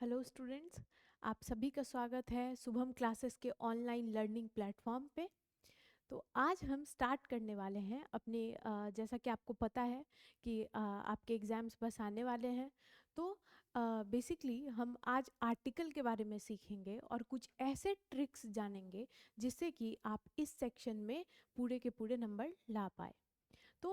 Hello students, आप सभी का स्वागत है शुभम क्लासेस के ऑनलाइन लर्निंग प्लेटफॉर्म पे। तो आज हम स्टार्ट करने वाले हैं अपने जैसा कि आपको पता है कि आपके एग्ज़ाम्स बस आने वाले हैं। तो बेसिकली हम आज आर्टिकल के बारे में सीखेंगे और कुछ ऐसे ट्रिक्स जानेंगे जिससे कि आप इस सेक्शन में पूरे के पूरे नंबर ला पाए। तो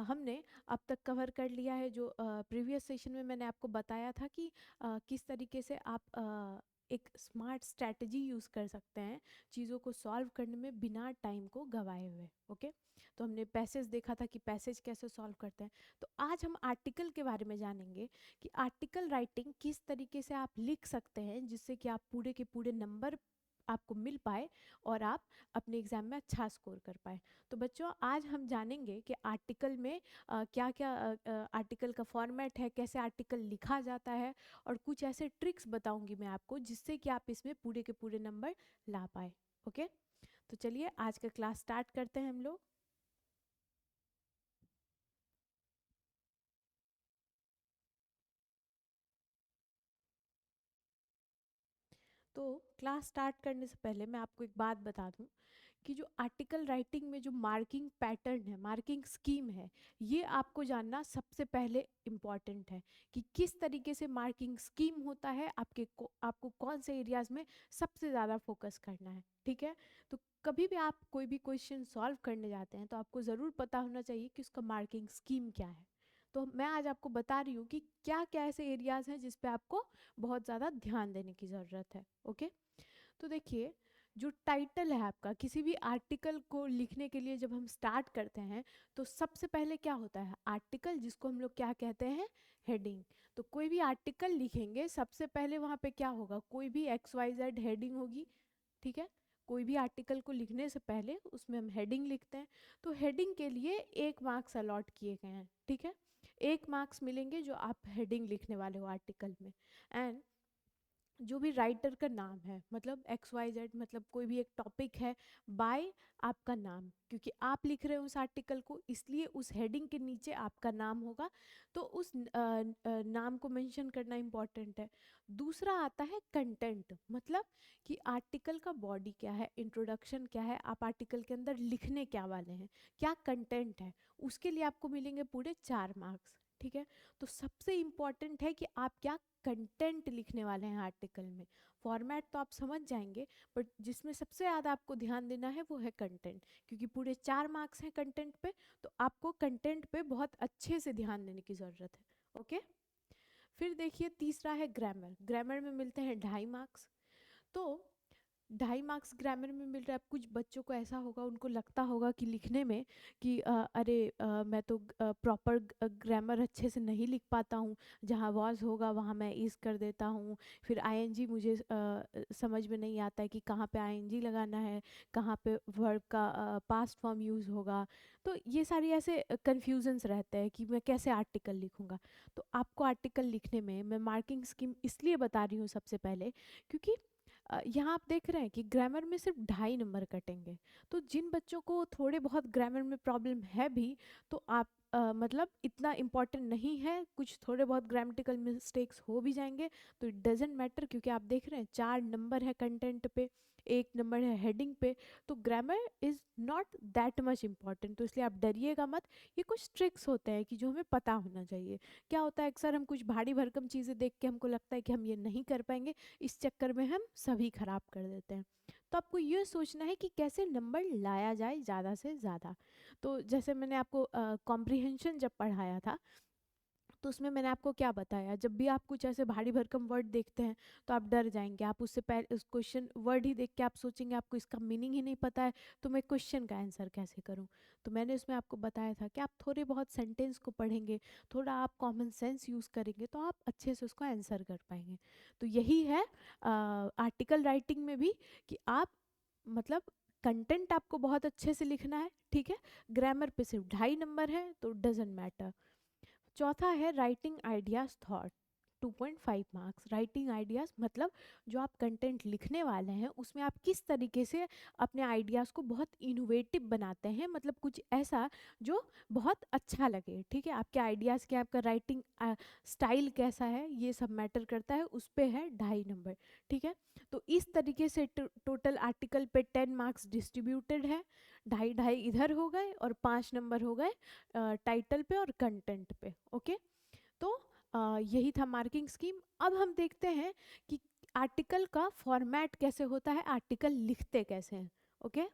हमने अब तक कवर कर लिया है जो प्रीवियस सेशन में मैंने आपको बताया था कि किस तरीके से आप एक स्मार्ट स्ट्रैटेजी यूज़ कर सकते हैं चीज़ों को सॉल्व करने में बिना टाइम को गंवाए हुए। ओके, तो हमने पैसेज देखा था कि पैसेज कैसे सॉल्व करते हैं। तो आज हम आर्टिकल के बारे में जानेंगे कि आर्टिकल राइटिंग किस तरीके से आप लिख सकते हैं जिससे कि आप पूरे के पूरे नंबर आपको मिल पाए और आप अपने एग्ज़ाम में अच्छा स्कोर कर पाए। तो बच्चों, आज हम जानेंगे कि आर्टिकल में क्या क्या आर्टिकल का फॉर्मेट है, कैसे आर्टिकल लिखा जाता है, और कुछ ऐसे ट्रिक्स बताऊंगी मैं आपको जिससे कि आप इसमें पूरे के पूरे नंबर ला पाए। ओके, तो चलिए आज का क्लास स्टार्ट करते हैं हम लोग। तो क्लास स्टार्ट करने से पहले मैं आपको एक बात बता दूं कि जो आर्टिकल राइटिंग में जो मार्किंग पैटर्न है, मार्किंग स्कीम है, ये आपको जानना सबसे पहले इम्पॉर्टेंट है कि किस तरीके से मार्किंग स्कीम होता है, आपको कौन से एरियाज में सबसे ज़्यादा फोकस करना है। ठीक है, तो कभी भी आप कोई भी क्वेश्चन सॉल्व करने जाते हैं तो आपको ज़रूर पता होना चाहिए कि उसका मार्किंग स्कीम क्या है। तो मैं आज आपको बता रही हूँ कि क्या क्या ऐसे एरियाज हैं जिस पे आपको बहुत ज़्यादा ध्यान देने की ज़रूरत है। ओके, तो देखिए, जो टाइटल है आपका किसी भी आर्टिकल को लिखने के लिए जब हम स्टार्ट करते हैं तो सबसे पहले क्या होता है, आर्टिकल, जिसको हम लोग क्या कहते हैं, हेडिंग। तो कोई भी आर्टिकल लिखेंगे सबसे पहले वहाँ पे क्या होगा, कोई भी XYZ हेडिंग होगी। ठीक है, कोई भी आर्टिकल को लिखने से पहले उसमें हम हेडिंग लिखते हैं। तो हेडिंग के लिए 1 मार्क्स अलॉट किए गए हैं। ठीक है, 1 मार्क्स मिलेंगे जो आप हेडिंग लिखने वाले हो आर्टिकल में। एंड जो भी राइटर का नाम है, मतलब XYZ, मतलब कोई भी एक टॉपिक है, बाय आपका नाम, क्योंकि आप लिख रहे हो उस आर्टिकल को इसलिए उस हेडिंग के नीचे आपका नाम होगा। तो उस नाम को मेंशन करना इम्पॉर्टेंट है। दूसरा आता है कंटेंट, मतलब कि आर्टिकल का बॉडी क्या है, इंट्रोडक्शन क्या है, आप आर्टिकल के अंदर लिखने क्या वाले हैं, क्या कंटेंट है, उसके लिए आपको मिलेंगे पूरे 4 मार्क्स। ठीक है, तो सबसे इम्पॉर्टेंट है कि आप क्या कंटेंट लिखने वाले हैं आर्टिकल में। फॉर्मेट तो आप समझ जाएंगे, बट जिसमें सबसे ज़्यादा आपको ध्यान देना है वो है कंटेंट, क्योंकि पूरे 4 मार्क्स हैं कंटेंट पे। तो आपको कंटेंट पे बहुत अच्छे से ध्यान देने की ज़रूरत है। ओके, फिर देखिए तीसरा है ग्रामर। ग्रामर में मिलते हैं 2.5 मार्क्स। तो 2.5 मार्क्स ग्रामर में मिल रहा है। कुछ बच्चों को ऐसा होगा, उनको लगता होगा कि लिखने में कि अरे मैं तो प्रॉपर ग्रामर अच्छे से नहीं लिख पाता हूँ, जहाँ वॉज होगा वहाँ मैं इज कर देता हूँ, फिर आईएनजी मुझे समझ में नहीं आता है कि कहाँ पे आईएनजी लगाना है, कहाँ पे वर्ब का पास्ट फॉर्म यूज़ होगा। तो ये सारी ऐसे कन्फ्यूजन्स रहते हैं कि मैं कैसे आर्टिकल लिखूँगा। तो आपको आर्टिकल लिखने में मैं मार्किंग स्कीम इसलिए बता रही हूँ सबसे पहले, क्योंकि यहाँ आप देख रहे हैं कि ग्रामर में सिर्फ 2.5 नंबर कटेंगे। तो जिन बच्चों को थोड़े बहुत ग्रामर में प्रॉब्लम है भी, तो आप मतलब इतना इम्पॉर्टेंट नहीं है, कुछ थोड़े बहुत ग्रामेटिकल मिस्टेक्स हो भी जाएंगे तो इट डजेंट मैटर, क्योंकि आप देख रहे हैं 4 नंबर है कंटेंट पे, 1 नंबर है हेडिंग पे। तो grammar is not that much important, तो इसलिए आप डरिएगा मत। ये कुछ ट्रिक्स होते हैं कि जो हमें पता होना चाहिए। क्या होता है, अक्सर हम कुछ भारी भरकम चीज़ें देख के हमको लगता है कि हम ये नहीं कर पाएंगे, इस चक्कर में हम सभी खराब कर देते हैं। तो आपको ये सोचना है कि कैसे नंबर लाया जाए ज़्यादा से ज़्यादा। तो जैसे मैंने आपको कॉम्प्रिहेंशन जब पढ़ाया था, तो उसमें मैंने आपको क्या बताया, जब भी आप कुछ ऐसे भारी भरकम वर्ड देखते हैं तो आप डर जाएंगे। आप उससे पहले उस क्वेश्चन वर्ड ही देख के आप सोचेंगे आपको इसका मीनिंग ही नहीं पता है, तो मैं क्वेश्चन का आंसर कैसे करूं। तो मैंने उसमें आपको बताया था कि आप थोड़े बहुत सेंटेंस को पढ़ेंगे, थोड़ा आप कॉमन सेंस यूज़ करेंगे तो आप अच्छे से उसको आंसर कर पाएंगे। तो यही है आर्टिकल राइटिंग में भी, कि आप मतलब कंटेंट आपको बहुत अच्छे से लिखना है। ठीक है, ग्रामर पे सिर्फ 2.5 नंबर है तो डजेंट मैटर। चौथा है writing ideas thought 2.5 marks. Writing ideas मतलब जो आप कंटेंट लिखने वाले हैं उसमें आप किस तरीके से अपने आइडियाज़ को बहुत इनोवेटिव बनाते हैं, मतलब कुछ ऐसा जो बहुत अच्छा लगे। ठीक है, आपके आइडियाज़ के, आपका राइटिंग स्टाइल कैसा है, ये सब मैटर करता है, उस पे है 2.5 नंबर। ठीक है, तो इस तरीके से टोटल आर्टिकल पे 10 मार्क्स डिस्ट्रीब्यूटेड है। 2.5 इधर हो गए और 5 नंबर हो गए टाइटल पे और कंटेंट पे। ओके, तो यही था मार्किंग स्कीम। अब हम देखते हैं कि आर्टिकल का फॉर्मेट कैसे होता है, आर्टिकल लिखते कैसे हैं। ओके,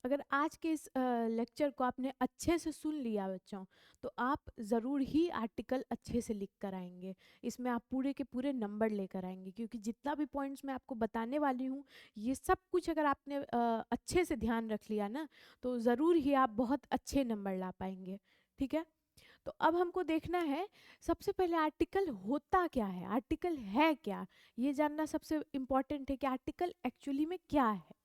अगर आज के इस लेक्चर को आपने अच्छे से सुन लिया बच्चों, तो आप ज़रूर ही आर्टिकल अच्छे से लिख कर आएंगे। इसमें आप पूरे के पूरे नंबर लेकर आएंगे, क्योंकि जितना भी पॉइंट्स मैं आपको बताने वाली हूँ, ये सब कुछ अगर आपने अच्छे से ध्यान रख लिया ना, तो ज़रूर ही आप बहुत अच्छे नंबर ला पाएंगे। ठीक है, तो अब हमको देखना है सबसे पहले आर्टिकल होता क्या है, आर्टिकल है क्या, ये जानना सबसे इम्पॉर्टेंट है कि आर्टिकल एक्चुअली में क्या है।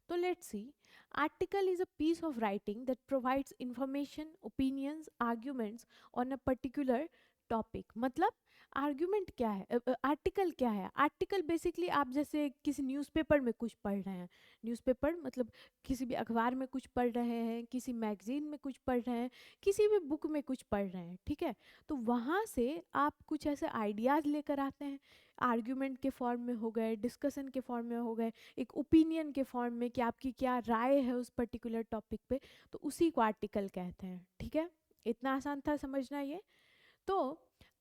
तो let's see, article is a piece of writing that provides information, opinions, arguments on a particular topic. मतलब आर्ग्यूमेंट क्या है, आर्टिकल क्या है, आर्टिकल बेसिकली आप जैसे किसी न्यूज़पेपर में कुछ पढ़ रहे हैं, न्यूज़पेपर मतलब किसी भी अखबार में कुछ पढ़ रहे हैं, किसी मैगजीन में कुछ पढ़ रहे हैं, किसी भी बुक में कुछ पढ़ रहे हैं। ठीक है, तो वहाँ से आप कुछ ऐसे आइडियाज़ लेकर आते हैं, आर्ग्यूमेंट के फॉर्म में हो गए, डिस्कशन के फॉर्म में हो गए, एक ओपिनियन के फॉर्म में कि आपकी क्या राय है उस पर्टिकुलर टॉपिक पे, तो उसी को आर्टिकल कहते हैं। ठीक है, इतना आसान था समझना ये। तो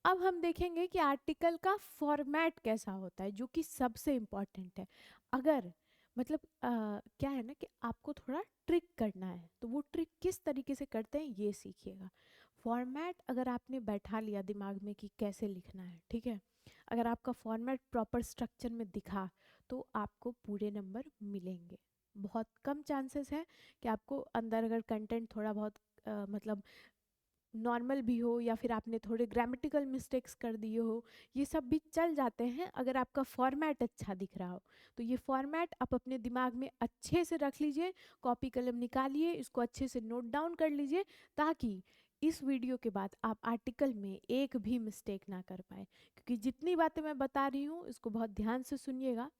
अब हम देखेंगे कि आर्टिकल का फॉर्मेट कैसा होता है, जो कि सबसे इम्पॉर्टेंट है। अगर मतलब क्या है ना कि आपको थोड़ा ट्रिक करना है, तो वो ट्रिक किस तरीके से करते हैं ये सीखिएगा। फॉर्मेट अगर आपने बैठा लिया दिमाग में कि कैसे लिखना है, ठीक है, अगर आपका फॉर्मेट प्रॉपर स्ट्रक्चर में दिखा, तो आपको पूरे नंबर मिलेंगे। बहुत कम चांसेस है कि आपको अंदर अगर कंटेंट थोड़ा बहुत मतलब नॉर्मल भी हो, या फिर आपने थोड़े ग्रामेटिकल मिस्टेक्स कर दिए हो, ये सब भी चल जाते हैं अगर आपका फॉर्मेट अच्छा दिख रहा हो। तो ये फॉर्मेट आप अपने दिमाग में अच्छे से रख लीजिए, कॉपी कलम निकालिए, इसको अच्छे से नोट डाउन कर लीजिए, ताकि इस वीडियो के बाद आप आर्टिकल में एक भी मिस्टेक ना कर पाए। क्योंकि जितनी बातें मैं बता रही हूँ इसको बहुत ध्यान से सुनिएगा।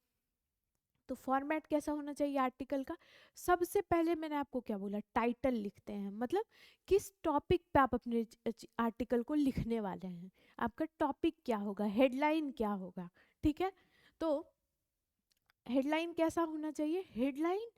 तो फॉर्मेट कैसा होना चाहिए आर्टिकल का, सबसे पहले मैंने आपको क्या बोला, टाइटल लिखते हैं, मतलब किस टॉपिक पे आप अपने आर्टिकल को लिखने वाले हैं, आपका टॉपिक क्या होगा, हेडलाइन क्या होगा। ठीक है, तो हेडलाइन कैसा होना चाहिए, headline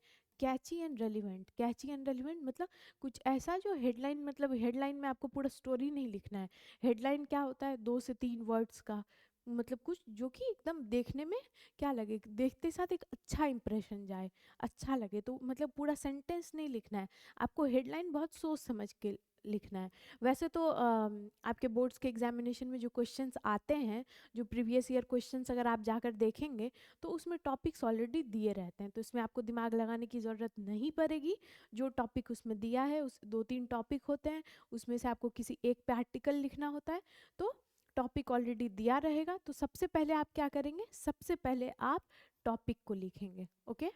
Kainchi and relevant. Kainchi and relevant मतलब कुछ ऐसा जो हेडलाइन, मतलब हेडलाइन में आपको पूरा स्टोरी नहीं लिखना है। हेडलाइन क्या होता है, 2 से 3 वर्ड्स का, मतलब कुछ जो कि एकदम देखने में क्या लगे, देखते साथ एक अच्छा इंप्रेशन जाए, अच्छा लगे। तो मतलब पूरा सेंटेंस नहीं लिखना है आपको, हेडलाइन बहुत सोच समझ के लिखना है। वैसे तो आपके बोर्ड्स के एग्जामिनेशन में जो क्वेश्चंस आते हैं, जो प्रीवियस ईयर क्वेश्चंस अगर आप जाकर देखेंगे, तो उसमें टॉपिक्स ऑलरेडी दिए रहते हैं, तो इसमें आपको दिमाग लगाने की ज़रूरत नहीं पड़ेगी। जो टॉपिक उसमें दिया है, उस 2-3 टॉपिक होते हैं, उसमें से आपको किसी एक पे आर्टिकल लिखना होता है, तो टॉपिक ऑलरेडी दिया रहेगा। तो सबसे पहले आप क्या करेंगे, सबसे पहले आप टॉपिक को लिखेंगे। ओके,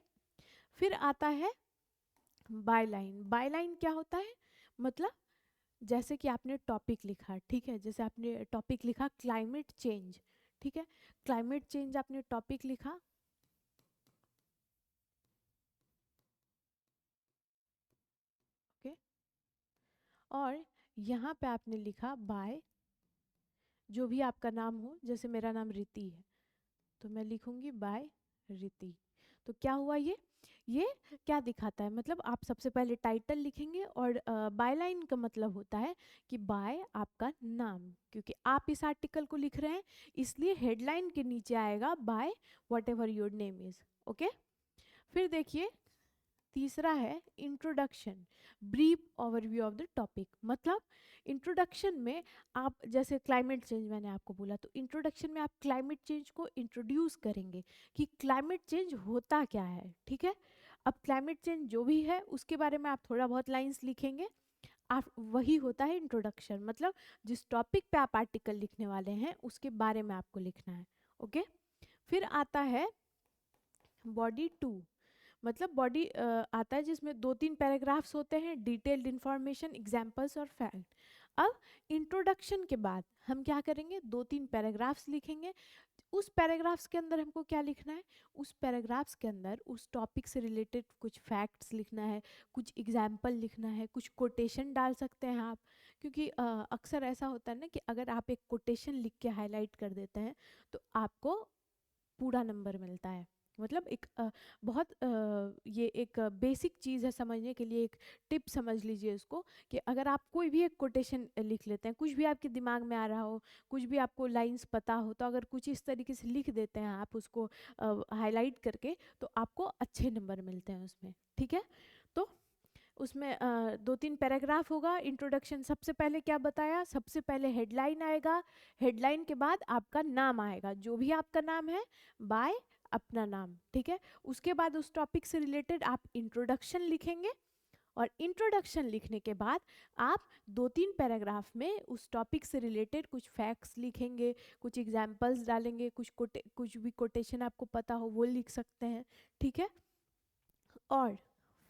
फिर आता है बायलाइन। बायलाइन क्या होता है, मतलब जैसे कि आपने टॉपिक लिखा, ठीक है, जैसे आपने टॉपिक लिखा क्लाइमेट चेंज, ठीक है, क्लाइमेट चेंज आपने टॉपिक लिखा, ओके, और यहाँ पे आपने लिखा बाय, जो भी आपका नाम हो, जैसे मेरा नाम रिति है, तो मैं लिखूंगी बाय रिति। तो क्या हुआ, ये क्या दिखाता है, मतलब आप सबसे पहले टाइटल लिखेंगे, और बायलाइन का मतलब होता है कि बाय आपका नाम, क्योंकि आप इस आर्टिकल को लिख रहे हैं, इसलिए हेडलाइन के नीचे आएगा by what ever your name is. Okay, फिर देखिए तीसरा है introduction, brief overview of the topic. मतलब इंट्रोडक्शन में आप, जैसे क्लाइमेट चेंज मैंने आपको बोला, तो इंट्रोडक्शन में आप क्लाइमेट चेंज को इंट्रोड्यूस करेंगे कि क्लाइमेट चेंज होता क्या है। ठीक है, अब क्लाइमेट चेंज जो भी है उसके बारे में आप थोड़ा बहुत लाइंस लिखेंगे, आप वही होता है इंट्रोडक्शन, मतलब जिस टॉपिक पे आप आर्टिकल लिखने वाले हैं उसके बारे में आपको लिखना है। ओके, फिर आता है बॉडी 2, मतलब बॉडी आता है जिसमें 2-3 पैराग्राफ्स होते हैं, डिटेल्ड इंफॉर्मेशन, एग्जांपल्स और फैक्ट। अब इंट्रोडक्शन के बाद हम क्या करेंगे, 2-3 पैराग्राफ्स लिखेंगे। उस पैराग्राफ्स के अंदर हमको क्या लिखना है, उस पैराग्राफ्स के अंदर उस टॉपिक से रिलेटेड कुछ फैक्ट्स लिखना है, कुछ एग्जाम्पल लिखना है, कुछ कोटेशन डाल सकते हैं आप, क्योंकि अक्सर ऐसा होता है ना कि अगर आप एक कोटेशन लिख के हाईलाइट कर देते हैं तो आपको पूरा नंबर मिलता है। मतलब एक बहुत ये एक बेसिक चीज़ है समझने के लिए, एक टिप समझ लीजिए इसको, कि अगर आप कोई भी एक कोटेशन लिख लेते हैं, कुछ भी आपके दिमाग में आ रहा हो, कुछ भी आपको लाइंस पता हो, तो अगर कुछ इस तरीके से लिख देते हैं आप उसको हाईलाइट करके, तो आपको अच्छे नंबर मिलते हैं उसमें। ठीक है, तो उसमें 2-3 पैराग्राफ होगा। इंट्रोडक्शन सबसे पहले क्या बताया, सबसे पहले हेडलाइन आएगा, हेडलाइन के बाद आपका नाम आएगा, जो भी आपका नाम है, बाय अपना नाम। ठीक है, उसके बाद उस टॉपिक से रिलेटेड आप इंट्रोडक्शन लिखेंगे, और इंट्रोडक्शन लिखने के बाद आप 2-3 पैराग्राफ में उस टॉपिक से रिलेटेड कुछ फैक्ट्स लिखेंगे, कुछ एग्जाम्पल्स डालेंगे, कुछ भी कोटेशन आपको पता हो वो लिख सकते हैं। ठीक है, और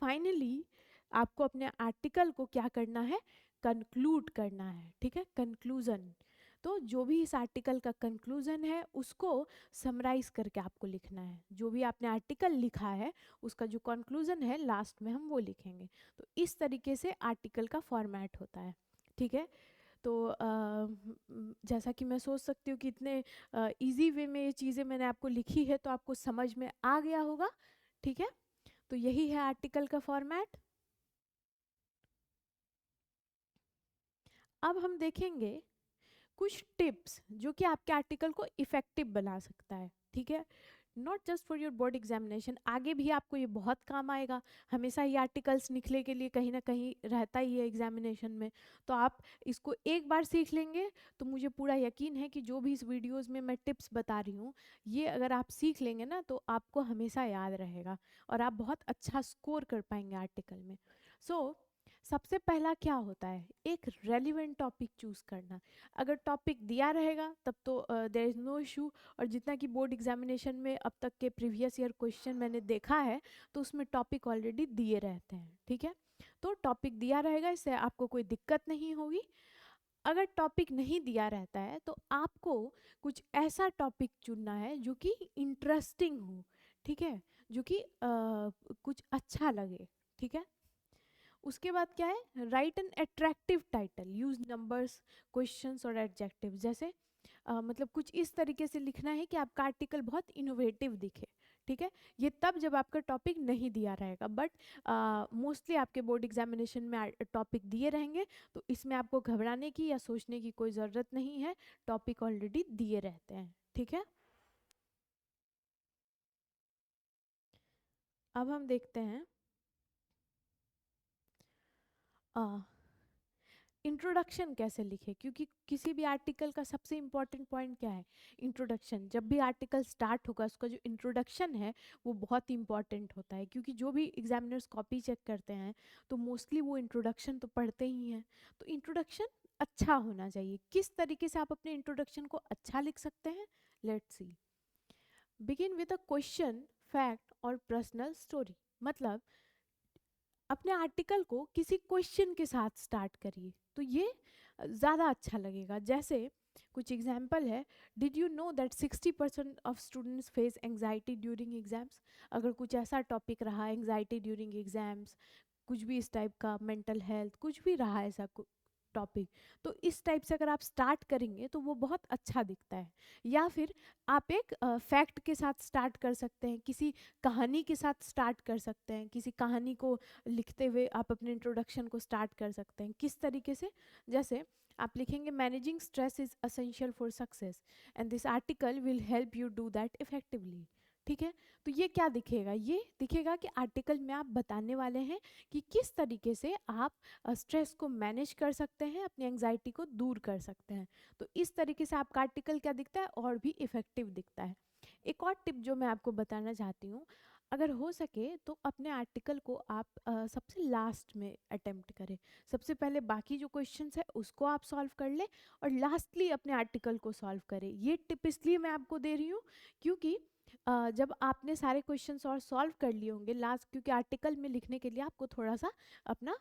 फाइनली आपको अपने आर्टिकल को क्या करना है, कंक्लूड करना है। ठीक है, कंक्लूजन। तो जो भी इस आर्टिकल का कंक्लूजन है उसको समराइज करके आपको लिखना है। जो भी आपने आर्टिकल लिखा है उसका जो कंक्लूजन है लास्ट में हम वो लिखेंगे। तो इस तरीके से आर्टिकल का फॉर्मेट होता है। ठीक है, तो जैसा कि मैं सोच सकती हूँ कि इतने इजी वे में ये चीज़ें मैंने आपको लिखी है तो आपको समझ में आ गया होगा। ठीक है, तो यही है आर्टिकल का फॉर्मेट। अब हम देखेंगे कुछ टिप्स जो कि आपके आर्टिकल को इफेक्टिव बना सकता है। ठीक है, not just for your board examination, आगे भी आपको ये बहुत काम आएगा। हमेशा ये आर्टिकल्स निकले के लिए कहीं ना कहीं रहता ही है एग्जामिनेशन में। तो आप इसको एक बार सीख लेंगे तो मुझे पूरा यकीन है कि जो भी इस वीडियोस में मैं टिप्स बता रही हूँ, ये अगर आप सीख लेंगे ना तो आपको हमेशा याद रहेगा और आप बहुत अच्छा स्कोर कर पाएंगे आर्टिकल में। सबसे पहला क्या होता है, एक रेलिवेंट टॉपिक चूज करना। अगर टॉपिक दिया रहेगा तब तो देयर इज़ नो इशू। और जितना कि बोर्ड एग्जामिनेशन में अब तक के प्रीवियस ईयर क्वेश्चन मैंने देखा है तो उसमें टॉपिक ऑलरेडी दिए रहते हैं। ठीक है, तो टॉपिक दिया रहेगा, इससे आपको कोई दिक्कत नहीं होगी। अगर टॉपिक नहीं दिया रहता है तो आपको कुछ ऐसा टॉपिक चुनना है जो कि इंटरेस्टिंग हो। ठीक है, जो कि कुछ अच्छा लगे। ठीक है, उसके बाद क्या है, right an attractive title, use numbers, questions और एडजेक्टिव। जैसे मतलब कुछ इस तरीके से लिखना है कि आपका आर्टिकल बहुत इनोवेटिव दिखे। ठीक है, ये तब जब आपका टॉपिक नहीं दिया रहेगा, बट मोस्टली आपके बोर्ड एग्जामिनेशन में टॉपिक दिए रहेंगे, तो इसमें आपको घबराने की या सोचने की कोई ज़रूरत नहीं है, टॉपिक ऑलरेडी दिए रहते हैं। ठीक है, अब हम देखते हैं इंट्रोडक्शन कैसे लिखे, क्योंकि किसी भी आर्टिकल का सबसे इम्पॉर्टेंट पॉइंट क्या है, इंट्रोडक्शन। जब भी आर्टिकल स्टार्ट होगा उसका जो इंट्रोडक्शन है वो बहुत इंपॉर्टेंट होता है, क्योंकि जो भी एग्जामिनर्स कॉपी चेक करते हैं तो मोस्टली वो इंट्रोडक्शन तो पढ़ते ही हैं। तो इंट्रोडक्शन अच्छा होना चाहिए। किस तरीके से आप अपने इंट्रोडक्शन को अच्छा लिख सकते हैं, let's see. Begin with a question, fact और पर्सनल स्टोरी। मतलब अपने आर्टिकल को किसी क्वेश्चन के साथ स्टार्ट करिए तो ये ज़्यादा अच्छा लगेगा। जैसे कुछ एग्जाम्पल है, did you know that 60% of students face anxiety during exams. अगर कुछ ऐसा टॉपिक रहा एंग्जाइटी ड्यूरिंग एग्जाम्स, कुछ भी इस टाइप का, मेंटल हेल्थ, कुछ भी रहा ऐसा टॉपिक, तो इस टाइप से अगर आप स्टार्ट करेंगे तो वो बहुत अच्छा दिखता है। या फिर आप एक फैक्ट के साथ स्टार्ट कर सकते हैं, किसी कहानी के साथ स्टार्ट कर सकते हैं, किसी कहानी को लिखते हुए आप अपने इंट्रोडक्शन को स्टार्ट कर सकते हैं। किस तरीके से, जैसे आप लिखेंगे managing stress is essential for success and this article will help you do that effectively. ठीक है, तो ये क्या दिखेगा, ये दिखेगा कि आर्टिकल में आप बताने वाले हैं कि किस तरीके से आप स्ट्रेस को मैनेज कर सकते हैं, अपनी एंग्जाइटी को दूर कर सकते हैं। तो इस तरीके से आपका आर्टिकल क्या दिखता है, और भी इफेक्टिव दिखता है। एक और टिप जो मैं आपको बताना चाहती हूँ, अगर हो सके तो अपने आर्टिकल को आप सबसे लास्ट में अटेम्प्ट करें। सबसे पहले बाकी जो क्वेश्चंस है उसको आप सॉल्व कर लें और लास्टली अपने आर्टिकल को सॉल्व करें। ये टिप इसलिए मैं आपको दे रही हूँ क्योंकि जब आपने सारे क्वेश्चंस और सॉल्व कर लिए होंगे लास्ट, क्योंकि आर्टिकल में लिखने के लिए आपको थोड़ा सा अपना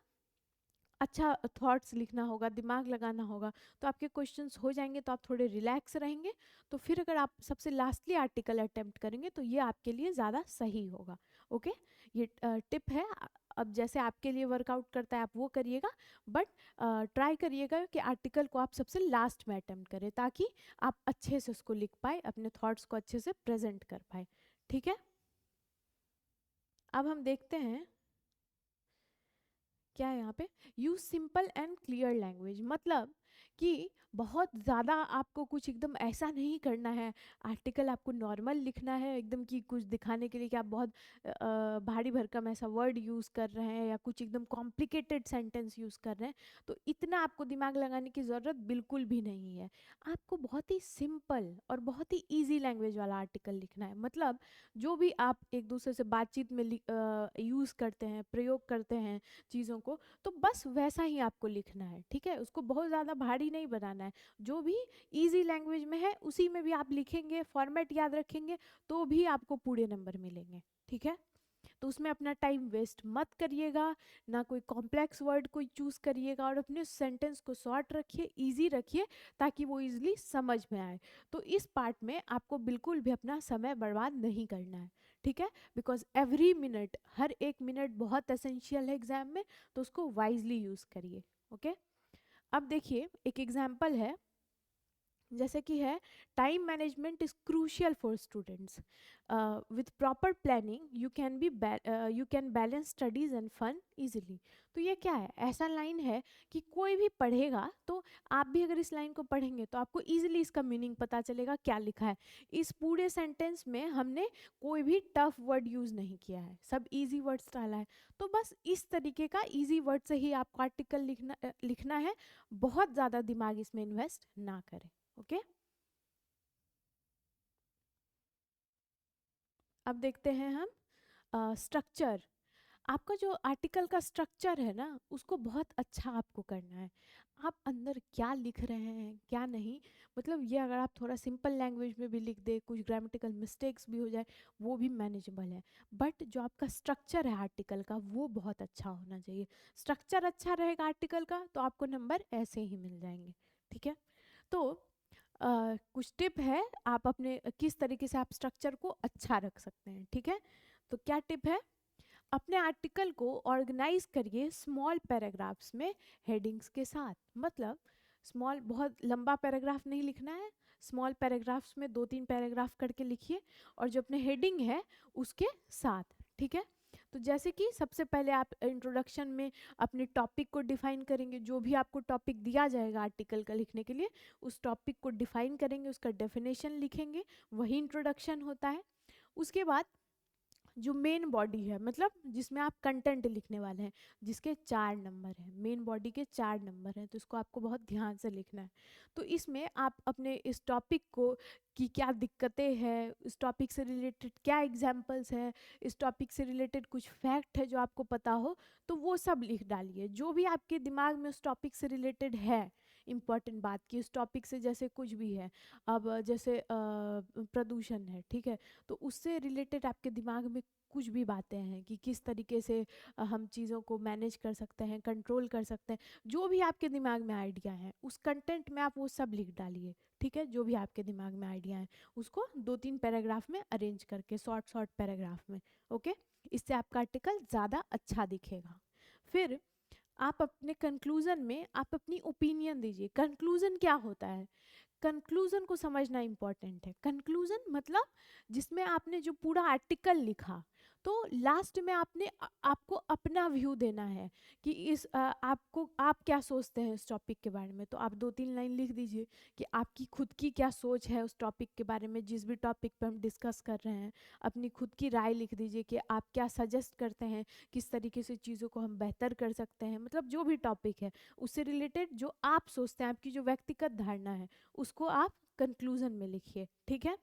अच्छा थॉट्स लिखना होगा, दिमाग लगाना होगा, तो आपके क्वेश्चंस हो जाएंगे, तो आप थोड़े रिलैक्स रहेंगे। तो फिर अगर आप सबसे लास्टली आर्टिकल अटेम्प्ट करेंगे तो ये आपके लिए ज़्यादा सही होगा। ओके, ये टिप है। अब जैसे आपके लिए वर्कआउट करता है आप वो करिएगा, बट ट्राई करिएगा कि आर्टिकल को आप सबसे लास्ट में अटेम्प्ट करें, ताकि आप अच्छे से उसको लिख पाए, अपने थॉट्स को अच्छे से प्रेजेंट कर पाए। ठीक है, अब हम देखते हैं क्या है यहाँ पे। Use simple and clear language, मतलब कि बहुत ज़्यादा आपको कुछ एकदम ऐसा नहीं करना है। आर्टिकल आपको नॉर्मल लिखना है एकदम, कि कुछ दिखाने के लिए कि आप बहुत भारी भरकम ऐसा वर्ड यूज़ कर रहे हैं या कुछ एकदम कॉम्प्लिकेटेड सेंटेंस यूज़ कर रहे हैं, तो इतना आपको दिमाग लगाने की ज़रूरत बिल्कुल भी नहीं है। आपको बहुत ही सिंपल और बहुत ही ईजी लैंग्वेज वाला आर्टिकल लिखना है। मतलब जो भी आप एक दूसरे से बातचीत में यूज़ करते हैं, प्रयोग करते हैं चीज़ों को, तो बस वैसा ही आपको लिखना है। ठीक है, उसको बहुत ज़्यादा भारी नहीं बनाना है। जो भी इजी लैंग्वेज में है उसी में भी आप लिखेंगे, फॉर्मेट याद रखेंगे, तो भी आपको पूरे नंबर मिलेंगे। ठीक है, तो उसमें अपना टाइम वेस्ट मत करिएगा, ना कोई कॉम्प्लेक्स वर्ड कोई चूज़ करिएगा, और अपने सेंटेंस को शॉर्ट रखिए, इजी रखिए, ताकि वो इजीली समझ में आए। तो इस पार्ट में आपको बिल्कुल भी अपना समय बर्बाद नहीं करना है। ठीक है, बिकॉज एवरी मिनट, हर एक मिनट बहुत एसेंशियल है एग्जाम में, तो उसको वाइजली यूज़ करिए। ओके, अब देखिए एक एग्जाम्पल है, जैसे कि है, time management is crucial for students, with proper planning you can balance studies and fun easily. तो ये क्या है, ऐसा लाइन है कि कोई भी पढ़ेगा, तो आप भी अगर इस लाइन को पढ़ेंगे तो आपको इजीली इसका मीनिंग पता चलेगा क्या लिखा है। इस पूरे सेंटेंस में हमने कोई भी टफ वर्ड यूज़ नहीं किया है, सब इजी वर्ड्स डाला है। तो बस इस तरीके का इजी वर्ड से ही आपको आर्टिकल लिखना है, बहुत ज़्यादा दिमाग इसमें इन्वेस्ट ना करें। ओके, अब देखते हैं हम स्ट्रक्चर। आपका जो आर्टिकल का स्ट्रक्चर है ना, उसको बहुत अच्छा आपको करना है। आप अंदर क्या लिख रहे हैं क्या नहीं, मतलब ये अगर आप थोड़ा सिंपल लैंग्वेज में भी लिख दे, कुछ ग्रामेटिकल मिस्टेक्स भी हो जाए, वो भी मैनेजेबल है। बट जो आपका स्ट्रक्चर है आर्टिकल का, वो बहुत अच्छा होना चाहिए। स्ट्रक्चर अच्छा रहेगा आर्टिकल का, तो आपको नंबर ऐसे ही मिल जाएंगे। ठीक है, तो कुछ टिप है, आप अपने किस तरीके से आप स्ट्रक्चर को अच्छा रख सकते हैं। ठीक है, तो क्या टिप है, अपने आर्टिकल को ऑर्गेनाइज करिए स्मॉल पैराग्राफ्स में, हेडिंग्स के साथ। मतलब स्मॉल, बहुत लंबा पैराग्राफ नहीं लिखना है, स्मॉल पैराग्राफ्स में 2-3 पैराग्राफ करके लिखिए, और जो अपने हेडिंग है उसके साथ। ठीक है, तो जैसे कि सबसे पहले आप इंट्रोडक्शन में अपने टॉपिक को डिफाइन करेंगे, जो भी आपको टॉपिक दिया जाएगा आर्टिकल का लिखने के लिए, उस टॉपिक को डिफाइन करेंगे, उसका डेफिनेशन लिखेंगे, वही इंट्रोडक्शन होता है। उसके बाद जो मेन बॉडी है, मतलब जिसमें आप कंटेंट लिखने वाले हैं, जिसके 4 नंबर हैं, मेन बॉडी के 4 नंबर हैं, तो इसको आपको बहुत ध्यान से लिखना है। तो इसमें आप अपने इस टॉपिक को कि क्या दिक्कतें हैं, इस टॉपिक से रिलेटेड क्या एग्जाम्पल्स हैं, इस टॉपिक से रिलेटेड कुछ फैक्ट है जो आपको पता हो, तो वो सब लिख डालिए। जो भी आपके दिमाग में उस टॉपिक से रिलेटेड है, इम्पॉर्टेंट बात की उस टॉपिक से, जैसे कुछ भी है, अब जैसे प्रदूषण है, ठीक है, तो उससे रिलेटेड आपके दिमाग में कुछ भी बातें हैं कि किस तरीके से हम चीज़ों को मैनेज कर सकते हैं, कंट्रोल कर सकते हैं, जो भी आपके दिमाग में आइडिया है, उस कंटेंट में आप वो सब लिख डालिए। ठीक है, जो भी आपके दिमाग में आइडिया है उसको 2-3 पैराग्राफ में अरेंज करके, शॉर्ट शॉर्ट पैराग्राफ में। ओके, इससे आपका आर्टिकल ज़्यादा अच्छा दिखेगा। फिर आप अपने कंक्लूजन में आप अपनी ओपिनियन दीजिए। कंक्लूजन क्या होता है, कंक्लूजन को समझना इंपॉर्टेंट है। कंक्लूजन मतलब जिसमें आपने जो पूरा आर्टिकल लिखा, तो लास्ट में आपको अपना व्यू देना है कि आपको, आप क्या सोचते हैं इस टॉपिक के बारे में। तो आप 2-3 लाइन लिख दीजिए कि आपकी खुद की क्या सोच है उस टॉपिक के बारे में, जिस भी टॉपिक पे हम डिस्कस कर रहे हैं। अपनी खुद की राय लिख दीजिए कि आप क्या सजेस्ट करते हैं, किस तरीके से चीज़ों को हम बेहतर कर सकते हैं। मतलब जो भी टॉपिक है उससे रिलेटेड जो आप सोचते हैं, आपकी जो व्यक्तिगत धारणा है, उसको आप कंक्लूजन में लिखिए। ठीक है,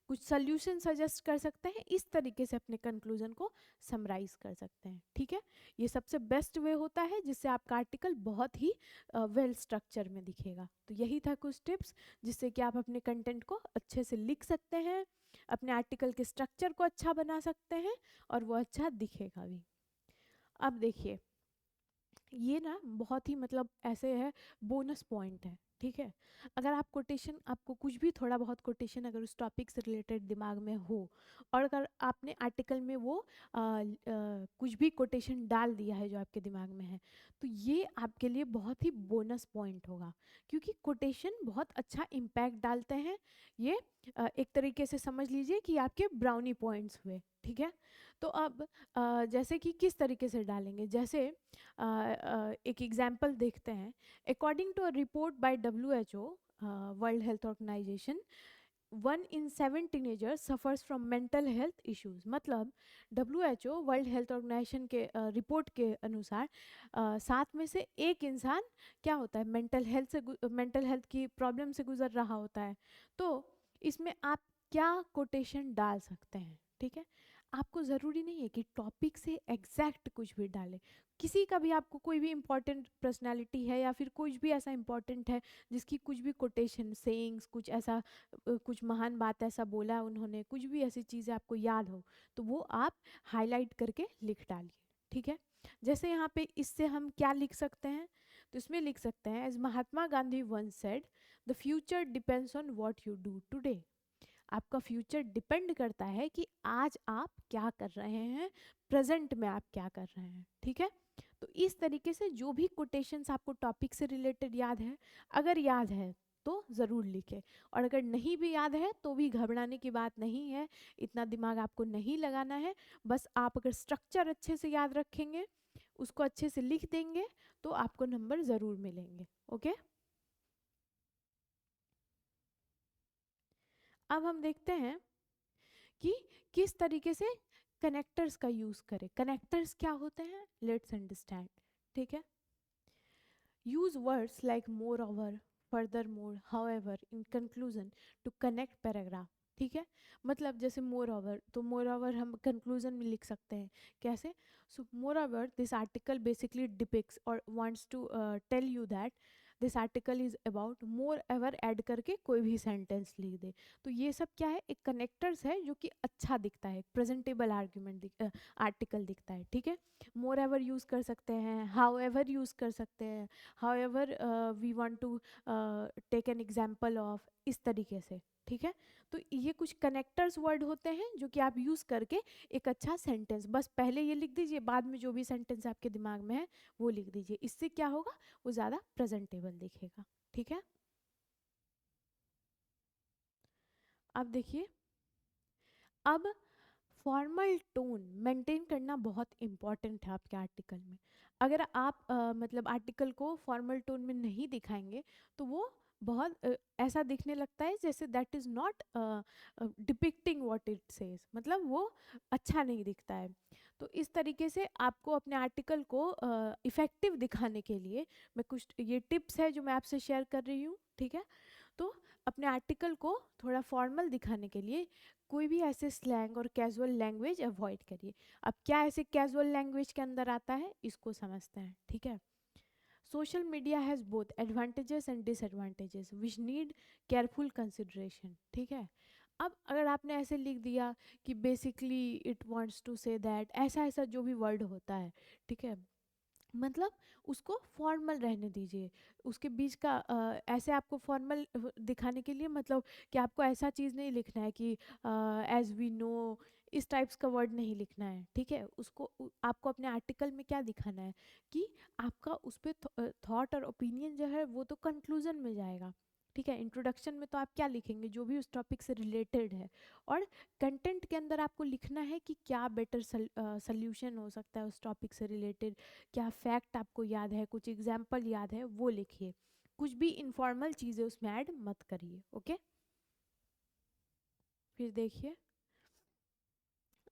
कुछ सोल्यूशन सजेस्ट कर सकते हैं, इस तरीके से अपने कंक्लूजन को समराइज कर सकते हैं। ठीक है, ये सबसे बेस्ट वे होता है जिससे आपका आर्टिकल बहुत ही वेल स्ट्रक्चर में दिखेगा। तो यही था कुछ टिप्स जिससे कि आप अपने कंटेंट को अच्छे से लिख सकते हैं। अपने आर्टिकल के स्ट्रक्चर को अच्छा बना सकते हैं और वो अच्छा दिखेगा भी। अब देखिए, ये ना बहुत ही मतलब ऐसे है, बोनस पॉइंट है, ठीक है। अगर आप कोटेशन, आपको कुछ भी थोड़ा बहुत कोटेशन अगर उस टॉपिक से रिलेटेड दिमाग में हो, और अगर आपने आर्टिकल में वो कुछ भी कोटेशन डाल दिया है जो आपके दिमाग में है, तो ये आपके लिए बहुत ही बोनस पॉइंट होगा, क्योंकि कोटेशन बहुत अच्छा इम्पैक्ट डालते हैं। ये एक तरीके से समझ लीजिए कि आपके ब्राउनी पॉइंट्स हुए, ठीक है। तो अब जैसे कि किस तरीके से डालेंगे, जैसे एक एग्जाम्पल देखते हैं। According to a report by WHO, world health organization, 1 in 7 teenagers suffers from mental health issues. मतलब WHO वर्ल्ड हेल्थ ऑर्गेनाइजेशन के रिपोर्ट के अनुसार 7 में से 1 इंसान क्या होता है, मेंटल हेल्थ की प्रॉब्लम से गुजर रहा होता है। तो इसमें आप क्या कोटेशन डाल सकते हैं, ठीक है। आपको ज़रूरी नहीं है कि टॉपिक से एग्जैक्ट कुछ भी डालें। किसी का भी, आपको कोई भी इम्पोर्टेंट पर्सनालिटी है या फिर कुछ भी ऐसा इम्पोर्टेंट है जिसकी कुछ भी कोटेशन, सेइंग्स, कुछ ऐसा कुछ महान बात ऐसा बोला उन्होंने, कुछ भी ऐसी चीज़ें आपको याद हो, तो वो आप हाईलाइट करके लिख डालिए, ठीक है। जैसे यहाँ पे इससे हम क्या लिख सकते हैं, तो इसमें लिख सकते हैं, as Mahatma Gandhi once said, the future depends on what you do today. आपका फ्यूचर डिपेंड करता है कि आज आप क्या कर रहे हैं, प्रेजेंट में आप क्या कर रहे हैं, ठीक है। तो इस तरीके से जो भी कोटेशंस आपको टॉपिक से रिलेटेड याद है, अगर याद है तो ज़रूर लिखें, और अगर नहीं भी याद है तो भी घबराने की बात नहीं है, इतना दिमाग आपको नहीं लगाना है। बस आप अगर स्ट्रक्चर अच्छे से याद रखेंगे, उसको अच्छे से लिख देंगे, तो आपको नंबर ज़रूर मिलेंगे, ओके। अब हम देखते हैं कि किस तरीके से कनेक्टर्स का यूज़ करें। कनेक्टर्स क्या होते हैं, लेट्स अंडरस्टैंड, ठीक है। Use words like moreover, furthermore, however, in conclusion to connect paragraph, ठीक है। मतलब जैसे मोर ओवर, तो मोर ओवर हम कंक्लूजन में लिख सकते हैं, कैसे। So moreover this article basically depicts और wants to tell you that this article is about moreover, add करके कोई भी सेंटेंस लिख दे। तो ये सब क्या है, एक कनेक्टर्स है जो कि अच्छा दिखता है, प्रेजेंटेबल आर्ग्यूमेंट आर्टिकल दिखता है, ठीक है। मोर एवर यूज़ कर सकते हैं, हाउ एवर यूज़ कर सकते हैं, however we want to take an example of, इस तरीके से, ठीक है। तो ये कुछ कनेक्टर्स वर्ड होते हैं जो कि आप यूज़ करके एक अच्छा सेंटेंस, बस पहले ये लिख दीजिए, बाद में जो भी सेंटेंस आपके दिमाग में है वो लिख दीजिए। इससे क्या होगा, वो ज़्यादा प्रेजेंटेबल दिखेगा, ठीक है। अब देखिए, अब फॉर्मल टोन मेंटेन करना बहुत इम्पॉर्टेंट है आपके आर्टिकल में। अगर आप मतलब आर्टिकल को फॉर्मल टोन में नहीं दिखाएंगे, तो वो बहुत ऐसा दिखने लगता है जैसे that is not depicting what it says, मतलब वो अच्छा नहीं दिखता है। तो इस तरीके से आपको अपने आर्टिकल को इफ़ेक्टिव दिखाने के लिए मैं कुछ ये टिप्स है जो मैं आपसे शेयर कर रही हूँ, ठीक है। तो अपने आर्टिकल को थोड़ा फॉर्मल दिखाने के लिए कोई भी ऐसे स्लैंग और कैजुअल लैंग्वेज अवॉइड करिए। अब क्या ऐसे कैजुअल लैंग्वेज के अंदर आता है, इसको समझते हैं, ठीक है। Social media has both advantages and disadvantages which need careful consideration, ठीक है। अब अगर आपने ऐसे लिख दिया कि basically it wants to say that, ऐसा ऐसा जो भी वर्ड होता है, ठीक है, मतलब उसको फॉर्मल रहने दीजिए। उसके बीच का ऐसे आपको फॉर्मल दिखाने के लिए, मतलब कि आपको ऐसा चीज़ नहीं लिखना है कि एज वी नो, इस टाइप्स का वर्ड नहीं लिखना है, ठीक है। उसको आपको अपने आर्टिकल में क्या दिखाना है कि आपका उस पर थॉट और ओपिनियन जो है वो तो कंक्लूजन में जाएगा, ठीक है। इंट्रोडक्शन में तो आप क्या लिखेंगे, जो भी उस टॉपिक से रिलेटेड है, और कंटेंट के अंदर आपको लिखना है कि क्या बेटर सल्यूशन हो सकता है उस टॉपिक से रिलेटेड, क्या फैक्ट आपको याद है, कुछ एग्जाम्पल याद है, वो लिखिए। कुछ भी इनफॉर्मल चीज़ें उसमें ऐड मत करिए, ओके। फिर देखिए,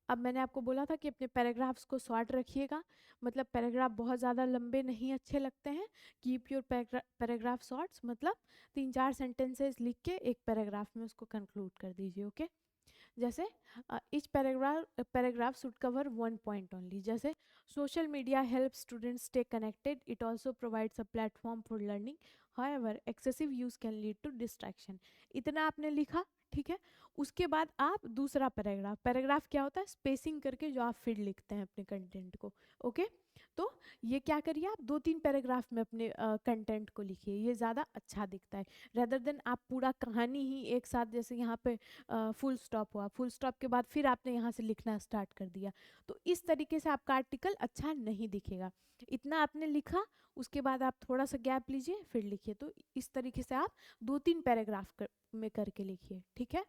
अब मैंने आपको बोला था कि अपने पैराग्राफ्स को शॉर्ट रखिएगा, मतलब पैराग्राफ बहुत ज़्यादा लंबे नहीं अच्छे लगते हैं। कीप योर पैराग्राफ शॉर्ट्स, मतलब 3-4 सेंटेंसेस लिख के एक पैराग्राफ में उसको कंक्लूड कर दीजिए, ओके। जैसे each paragraph should cover one point only, जैसे social media helps students stay connected, it also provides a platform for learning, however excessive use can lead to distraction. इतना आपने लिखा, ठीक है। उसके बाद आप दूसरा पैराग्राफ, पैराग्राफ क्या होता है, स्पेसिंग करके जो आप फिर लिखते हैं अपने कंटेंट को, ओके। तो ये क्या करिए, आप 2-3 पैराग्राफ में अपने कंटेंट को लिखिए, ये ज़्यादा अच्छा दिखता है रेदर देन आप पूरा कहानी ही एक साथ, जैसे यहाँ पे फुल स्टॉप हुआ, फुल स्टॉप के बाद फिर आपने यहाँ से लिखना स्टार्ट कर दिया, तो इस तरीके से आपका आर्टिकल अच्छा नहीं दिखेगा। इतना आपने लिखा, उसके बाद आप थोड़ा सा गैप लीजिए फिर लिखिए, तो इस तरीके से आप 2-3 पैराग्राफ में करके लिखिए, ठीक है।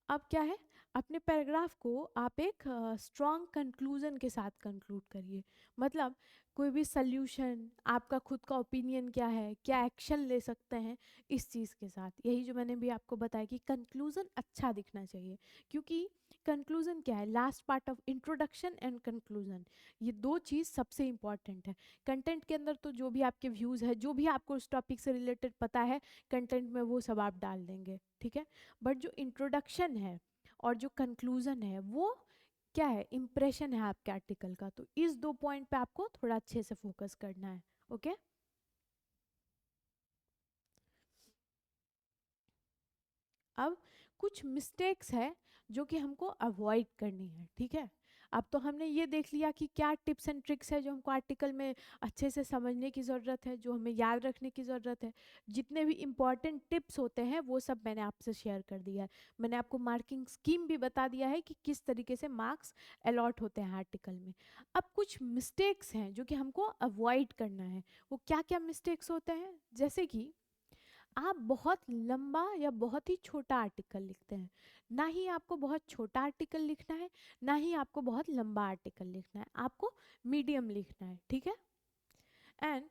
अब क्या है, अपने पैराग्राफ को आप एक स्ट्रॉन्ग कंक्लूजन के साथ कंक्लूड करिए। मतलब कोई भी सल्यूशन, आपका खुद का ओपिनियन क्या है, क्या एक्शन ले सकते हैं, इस चीज़ के साथ, यही जो मैंने भी आपको बताया कि कंक्लूजन अच्छा दिखना चाहिए। क्योंकि कंक्लूजन क्या है, last part of introduction and conclusion, ये दो चीज़ सबसे इंपॉर्टेंट है। कंटेंट के अंदर तो जो भी आपके व्यूज़ है, जो भी आपको उस टॉपिक से रिलेटेड पता है कंटेंट में, वो सब आप डाल देंगे, ठीक है। बट जो इंट्रोडक्शन है और जो कंक्लूजन है, वो क्या है, इम्प्रेशन है आपके आर्टिकल का। तो इस 2 पॉइंट पे आपको थोड़ा अच्छे से फोकस करना है, ओके। अब कुछ मिस्टेक्स है जो कि हमको अवॉइड करनी है, ठीक है। अब तो हमने ये देख लिया कि क्या टिप्स एंड ट्रिक्स है जो हमको आर्टिकल में अच्छे से समझने की ज़रूरत है, जो हमें याद रखने की ज़रूरत है। जितने भी इम्पॉर्टेंट टिप्स होते हैं वो सब मैंने आपसे शेयर कर दिया है। मैंने आपको मार्किंग स्कीम भी बता दिया है कि किस तरीके से मार्क्स अलॉट होते हैं आर्टिकल में। अब कुछ मिस्टेक्स हैं जो कि हमको अवॉइड करना है। वो क्या क्या मिस्टेक्स होते हैं, जैसे कि आप बहुत लंबा या बहुत ही छोटा आर्टिकल लिखते हैं। ना ही आपको बहुत छोटा आर्टिकल लिखना है, ना ही आपको बहुत लंबा आर्टिकल लिखना है, आपको मीडियम लिखना है, ठीक है। एंड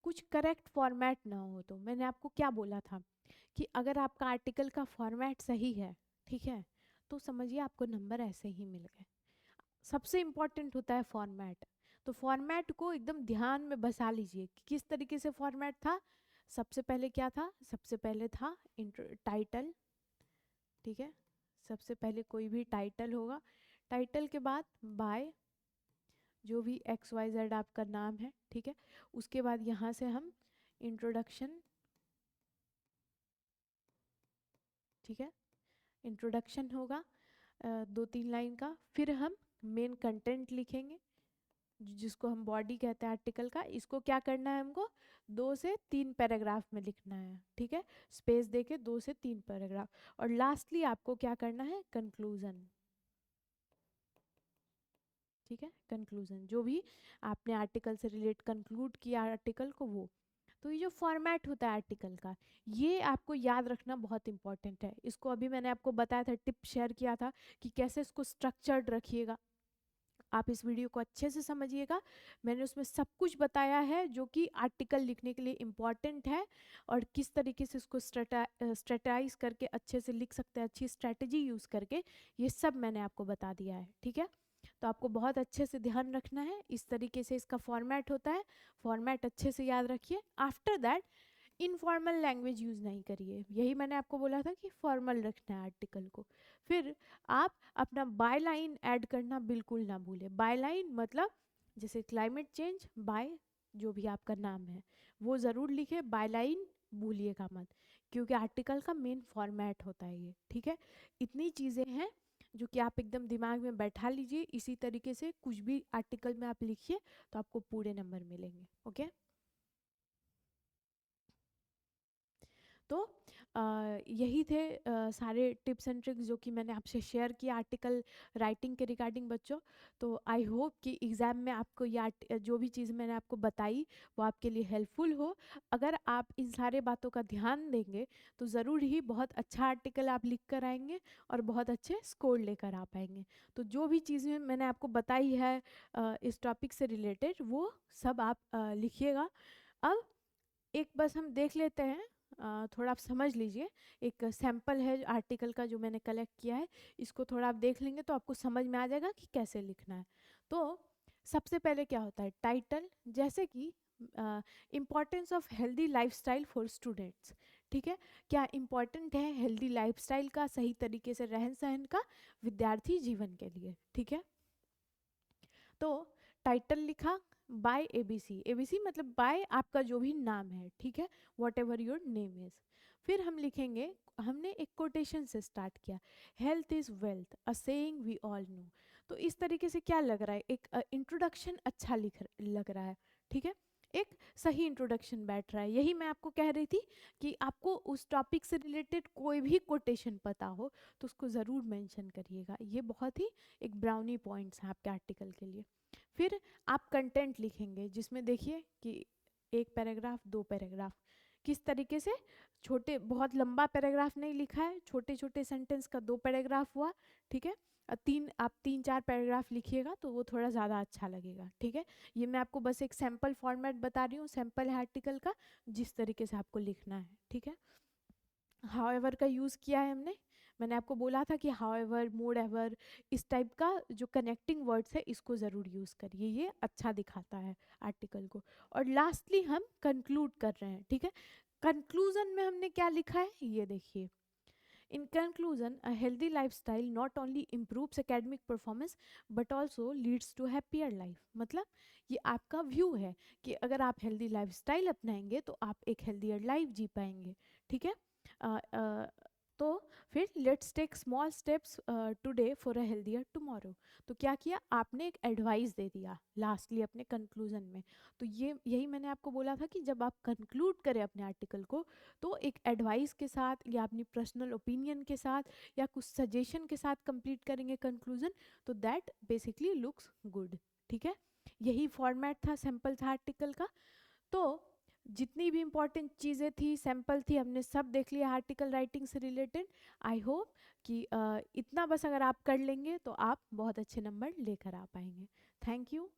कुछ करेक्ट फॉर्मेट ना हो। तो मैंने आपको क्या बोला था कि अगर आपका आर्टिकल का फॉर्मेट सही है, ठीक है, तो समझिए आपको नंबर ऐसे ही मिल गए। सबसे इम्पॉर्टेंट होता है फॉर्मेट। तो फॉर्मेट को एकदम ध्यान में बसा लीजिए कि किस तरीके से फॉर्मेट था। सबसे पहले क्या था, सबसे पहले था टाइटल, ठीक है। सबसे पहले कोई भी टाइटल होगा, टाइटल के बाद बाय, जो भी एक्स वाई जेड आपका नाम है, ठीक है। उसके बाद यहाँ से हम इंट्रोडक्शन, ठीक है, इंट्रोडक्शन होगा 2-3 लाइन का। फिर हम मेन कंटेंट लिखेंगे जिसको हम बॉडी कहते हैं आर्टिकल का। इसको क्या करना है, हमको 2 से 3 पैराग्राफ में लिखना है, ठीक है। स्पेस देके 2 से 3 पैराग्राफ। और लास्टली आपको क्या करना है, कंक्लूजन, ठीक है। कंक्लूजन, जो भी आपने आर्टिकल से रिलेट कंक्लूड किया आर्टिकल को, वो। तो ये जो फॉर्मेट होता है आर्टिकल का, ये आपको याद रखना बहुत इंपॉर्टेंट है। इसको अभी मैंने आपको बताया था, टिप शेयर किया था कि कैसे इसको स्ट्रक्चर्ड रखिएगा। आप इस वीडियो को अच्छे से समझिएगा, मैंने उसमें सब कुछ बताया है जो कि आर्टिकल लिखने के लिए इम्पॉर्टेंट है, और किस तरीके से उसको स्ट्रेटाइज करके अच्छे से लिख सकते हैं, अच्छी स्ट्रैटेजी यूज़ करके, ये सब मैंने आपको बता दिया है, ठीक है। तो आपको बहुत अच्छे से ध्यान रखना है, इस तरीके से इसका फॉर्मेट होता है। फॉर्मेट अच्छे से याद रखिए। After that informal language use नहीं करिए, यही मैंने आपको बोला था कि फॉर्मल रखना है आर्टिकल को। फिर आप अपना बाय लाइन ऐड करना बिल्कुल ना भूलें। बाय लाइन मतलब जैसे क्लाइमेट चेंज बाय, जो भी आपका नाम है वो ज़रूर लिखे, बाय लाइन भूलिएगा मत, क्योंकि आर्टिकल का मेन फॉर्मेट होता है ये, ठीक है। इतनी चीज़ें हैं जो कि आप एकदम दिमाग में बैठा लीजिए। इसी तरीके से कुछ भी आर्टिकल में आप लिखिए तो आपको पूरे नंबर मिलेंगे, ओके। तो यही थे सारे टिप्स एंड ट्रिक्स जो कि मैंने आपसे शेयर किया आर्टिकल राइटिंग के रिगार्डिंग बच्चों। तो आई होप कि एग्ज़ाम में आपको जो भी चीज़ मैंने आपको बताई वो आपके लिए हेल्पफुल हो। अगर आप इन सारे बातों का ध्यान देंगे तो ज़रूर ही बहुत अच्छा आर्टिकल आप लिख कर आएंगे और बहुत अच्छे स्कोर लेकर आ पाएंगे। तो जो भी चीज़ें मैंने आपको बताई है इस टॉपिक से रिलेटेड, वो सब आप लिखिएगा। अब एक बस हम देख लेते हैं, थोड़ा आप समझ लीजिए। एक सैंपल है आर्टिकल का जो मैंने कलेक्ट किया है, इसको थोड़ा आप देख लेंगे तो आपको समझ में आ जाएगा कि कैसे लिखना है। तो सबसे पहले क्या होता है, टाइटल, जैसे कि importance of healthy lifestyle for students, ठीक है। क्या इम्पॉर्टेंट है हेल्दी लाइफस्टाइल का, सही तरीके से रहन सहन का विद्यार्थी जीवन के लिए, ठीक है। तो टाइटल लिखा बाय एबीसी, एबीसी मतलब बाय आपका जो भी नाम है, ठीक है, whatever your name is. फिर हम लिखेंगे, हमने एक कोटेशन से स्टार्ट किया, health is wealth, a saying we all know. तो इस तरीके से क्या लग रहा है, एक इंट्रोडक्शन अच्छा लग रहा है, ठीक है, एक सही इंट्रोडक्शन बैठ रहा है। यही मैं आपको कह रही थी कि आपको उस टॉपिक से रिलेटेड कोई भी कोटेशन पता हो तो उसको ज़रूर मेंशन करिएगा। ये बहुत ही एक ब्राउनी पॉइंट्स हैं आपके आर्टिकल के लिए। फिर आप कंटेंट लिखेंगे जिसमें देखिए कि एक पैराग्राफ, दो पैराग्राफ, किस तरीके से छोटे, बहुत लंबा पैराग्राफ नहीं लिखा है, छोटे छोटे सेंटेंस का दो पैराग्राफ हुआ, ठीक है। आप तीन चार पैराग्राफ लिखिएगा तो वो थोड़ा ज़्यादा अच्छा लगेगा, ठीक है। ये मैं आपको बस एक सैम्पल फॉर्मेट बता रही हूँ, सैम्पल है आर्टिकल का, जिस तरीके से आपको लिखना है, ठीक है। हाउएवर का यूज़ किया है हमने, मैंने आपको बोला था कि हाउएवर, मोड एवर, इस टाइप का जो कनेक्टिंग वर्ड्स है इसको ज़रूर यूज़ करिए, ये अच्छा दिखाता है आर्टिकल को। और लास्टली हम कंक्लूड कर रहे हैं, ठीक है। कंक्लूजन में हमने क्या लिखा है ये देखिए, in conclusion a healthy lifestyle not only improves academic performance but also leads to happier life. मतलब ये आपका व्यू है कि अगर आप हेल्दी लाइफस्टाइल अपनाएंगे तो आप एक हेल्दियर लाइफ जी पाएंगे, ठीक है। अ, अ, तो फिर let's take small steps today for a healthier tomorrow. तो क्या किया आपने, एक एडवाइस दे दिया लास्टली अपने कंक्लूजन में। तो ये यही मैंने आपको बोला था कि जब आप कंक्लूड करें अपने आर्टिकल को तो एक एडवाइस के साथ या अपनी पर्सनल ओपिनियन के साथ या कुछ सजेशन के साथ कंप्लीट करेंगे कंक्लूजन, तो दैट बेसिकली लुक्स गुड, ठीक है। यही फॉर्मेट था, सैम्पल था आर्टिकल का। तो जितनी भी इंपॉर्टेंट चीज़ें थी, सैम्पल थी, हमने सब देख लिया आर्टिकल राइटिंग से रिलेटेड। आई होप कि इतना बस अगर आप कर लेंगे तो आप बहुत अच्छे नंबर लेकर आ पाएंगे। Thank you.